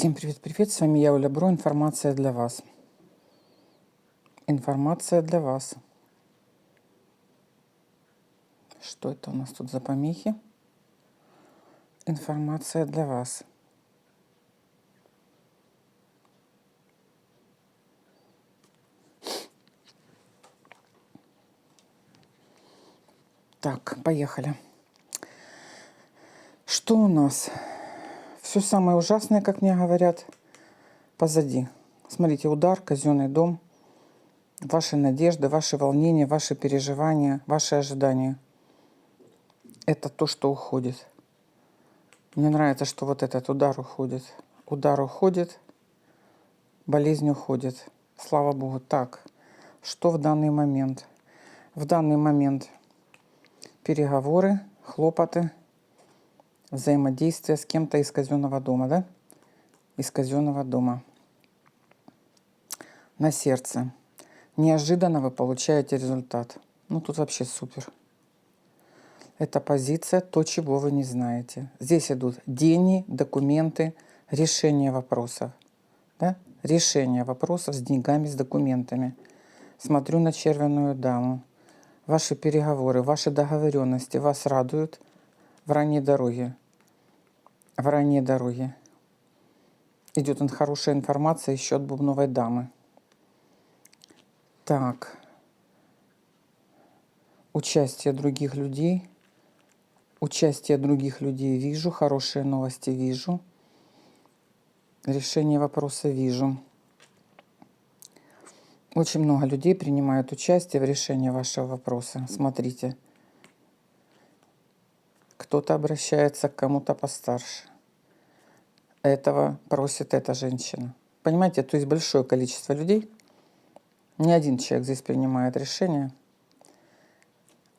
Всем привет-привет, с вами я, Оля Бро, информация для вас. Информация для вас. Что это у нас тут за помехи? Информация для вас. Так, поехали. Что у нас? Все самое ужасное, как мне говорят, позади. Смотрите, удар, казенный дом, ваши надежды, ваши волнения, ваши переживания, ваши ожидания. Это то, что уходит. Мне нравится, что вот этот удар уходит. Удар уходит, болезнь уходит. Слава Богу. Так, что в данный момент? В данный момент переговоры, хлопоты, взаимодействие с кем-то из казенного дома, да? Из казенного дома. На сердце. Неожиданно вы получаете результат. Ну, тут вообще супер. Это позиция, то, чего вы не знаете. Здесь идут деньги, документы, решение вопросов. Да? Решение вопросов с деньгами, с документами. Смотрю на червяную даму. Ваши переговоры, ваши договоренности вас радуют в ранней дороге. В ранней дороге. Идет хорошая информация еще от бубновой дамы. Так. Участие других людей. Участие других людей вижу. Хорошие новости вижу. Решение вопроса вижу. Очень много людей принимают участие в решении вашего вопроса. Смотрите. Кто-то обращается к кому-то постарше. Этого просит эта женщина. Понимаете, то есть большое количество людей. Не один человек здесь принимает решение.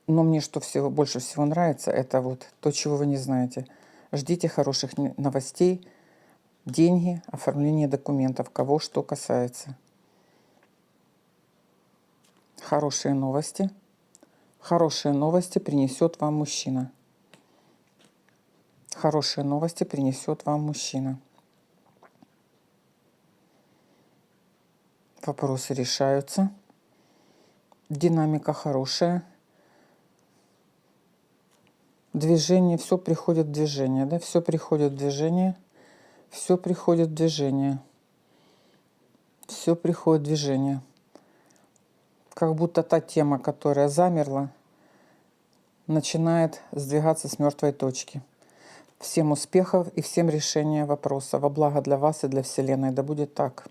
Но мне что больше всего нравится, это вот то, чего вы не знаете. Ждите хороших новостей, деньги, оформление документов, кого что касается. Хорошие новости. Хорошие новости принесет вам мужчина. Хорошие новости принесет вам мужчина. Вопросы решаются. Динамика хорошая. Движение, все приходит в движение, да? Все приходит в движение. Все приходит в движение. Все приходит в движение. Как будто та тема, которая замерла, начинает сдвигаться с мертвой точки. Всем успехов и всем решения вопроса. Во благо для вас и для Вселенной. Да будет так.